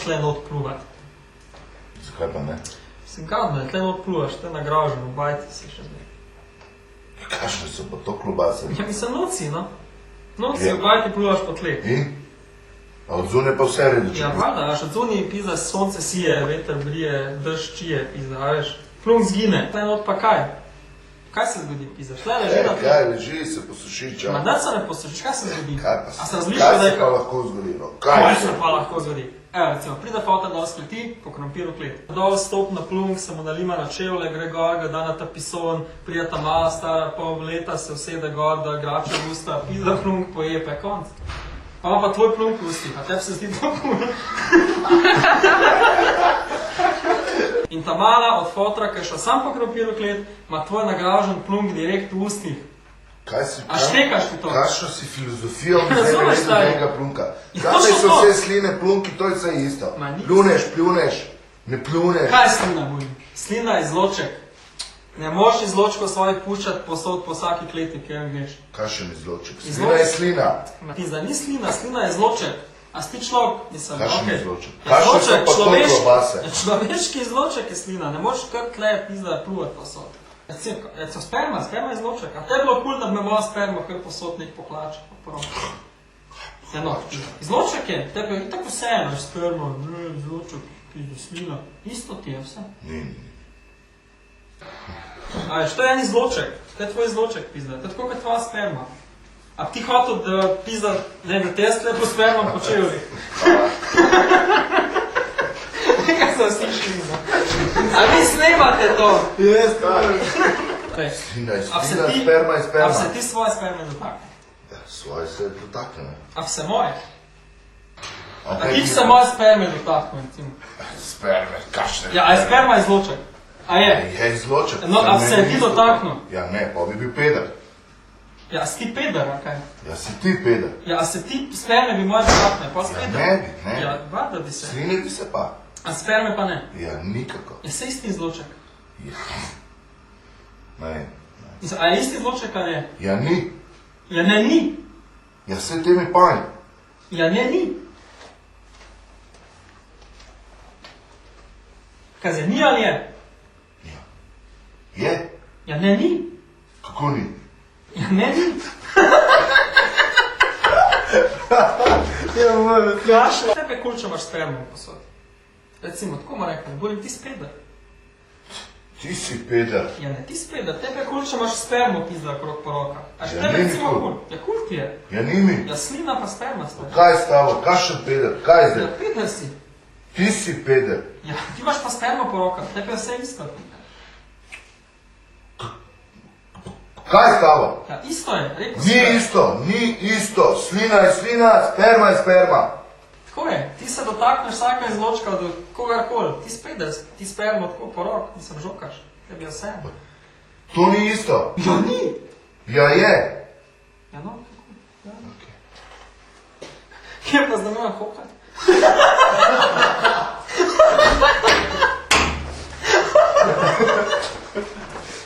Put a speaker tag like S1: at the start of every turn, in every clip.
S1: tle not pluvat.
S2: Zakaj pa ne?
S1: Se gadno je, tle not pluvaš, tle nagražen, v bajti si še zdaj.
S2: Kakšne so pa to klobase?
S1: Ja, mislim, noci, no. Noci, v bajti pluvaš po tle.
S2: In? A od zune pa vse redu če?
S1: Ja, vada, až od zuni pizda sonce sije, veter brije, drž čije, pizda, a veš. Plunk zgine, tle not pa kaj? Kaj se zgodi, pizda? Tle leži na tle.
S2: Kaj leži, se posuši, čau.
S1: Ma da se ne posušiš, kaj se zgodi?
S2: Kaj pa
S1: A
S2: se?
S1: se razmišlja, da
S2: Kaj
S1: je
S2: se pa lahko zgodi, no?
S1: Kaj se pa lahko zgodi? Evo, recimo, pride fota dol skleti, po krompiru klet. Dol stop na plunk, se mu nalima na čevlje, gre gor, ga da na ta pison, prije ta mala stara pol leta, se usede gor, da grače v usta, pizda plunk pojepe, konc. Pa ima pa tvoj plunk v ustih, a tebi se zdi to kul. In ta mala od fotra, ki je šla sam po krompiru klet, ima tvoj nagražen plunk direkt v ustih.
S2: Kaj si...
S1: A štekaš ti to?
S2: Kakšno si filozofijo
S1: Razumeš, stari?
S2: tega plunka?
S1: Ja,
S2: Zdaj
S1: točno
S2: so
S1: to.
S2: vse sline, plunki, to je vse isto.
S1: Ma nič.
S2: Pljuneš, ne pljuneš.
S1: Kaj je slina, bojim? Slina je izloček. Ne možeš izločko svojih puščati posod po vsaki kleti, kjer greš.
S2: Kakšen izloček? Slina
S1: Izloček.
S2: je slina.
S1: Pizda, ni slina, slina je izloček. A si ti človek? Mislim,
S2: Kakšen
S1: okej.
S2: izloček?
S1: Ja,
S2: Kakšne so pa to
S1: človeški-
S2: klobase?
S1: ja, človeški izloček je slina, ne možeš kar tle pizda pluvati posod. Recimo sperma je izloček. A te je bilo kul, da bi me moja sperma kar posod nek poklača, pa porok. Ja, no, izloček je, tebi je tako vseeno, sperma, izloček, pizda, slina. Isto ti je vse.
S2: Ni.
S1: A veš, to je en izloček, to je tvoj izloček, pizda, to je tako kot tvoja sperma. A bi ti hotel, da pizda, ne, da te skle po sperma počeli? Nekaj sem slišali, no. A vi snemate to?
S2: Jaz,
S1: Ej,
S2: Slina je
S1: a se
S2: slina,
S1: ti-
S2: sperma je sperma.
S1: A se ti svoje sperme dotakne?
S2: Ja, svoje se dotakne, ne?
S1: A vse moje? A
S2: Okay,
S1: ti se moje sperme dotakne, recimo?
S2: Sperme, kakšne?
S1: Ja, a je sperma izloček? A je?
S2: Je izloček.
S1: No, a se je ti dotaknil?
S2: Ja, ne, pa bi bil peder.
S1: Ja, a si ti peder, a kaj?
S2: Ja, si ti peder.
S1: Ja, a se ti sperme bi moje dotakne, pa si
S2: Ja,
S1: peder?
S2: ne bi, ne.
S1: Ja, vada bi se.
S2: Sline bi se pa.
S1: A sperme pa ne?
S2: Ja, nikako.
S1: Je se isti izloček?
S2: Ja. Ne.
S1: Mislim, a je isti izloček ali ne?
S2: Ja, ni.
S1: Ja, ne, ni.
S2: Ja, vse temi panj.
S1: Ja, ne, ni. Kaj zdaj, ni ali je?
S2: Ja. Je?
S1: Ja, ne, ni.
S2: Kako ni?
S1: Ja, ne, ni. Tebe kul, če imaš spermo posod. Recimo, tako mu rekel, bolim ti speder.
S2: Ti si peder.
S1: Ja, ne, ti speder, tebe kul, če imaš spermo pizda krog po rokah. A še
S2: Ja,
S1: tebe
S2: ni mi
S1: recimo
S2: kul.
S1: kul. Ja, kul ti je.
S2: Ja, ni mi.
S1: Ja, slina pa sperma sta.
S2: Kaj je stavo? Kakšen peder? Kaj je
S1: Ja,
S2: zdaj?
S1: peder si.
S2: Ti si peder.
S1: Ja, ti imaš pa spermo po rokah, tebe je vse isto.
S2: Kaj je stavo?
S1: Ja, isto je, rekel si.
S2: Ni isto. Slina je slina, sperma je sperma.
S1: Tako je, ti se dotakneš vsaka izločka do kogarkoli, ti speder, ti spermo tako po rok, mislim, žokaš, tebi je vse.
S2: To ni isto.
S1: Ja, ni.
S2: Ja, je.
S1: Ja, no, kako? Ja. Kje pa zdaj moram hokati?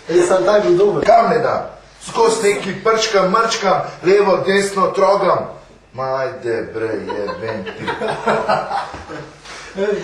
S3: Sem tak bil dober.
S2: Kam ne da? Skozi neki prčkam, mrčkam, levo, desno, trogam. Majde, bre, jebem ti.
S3: Ej,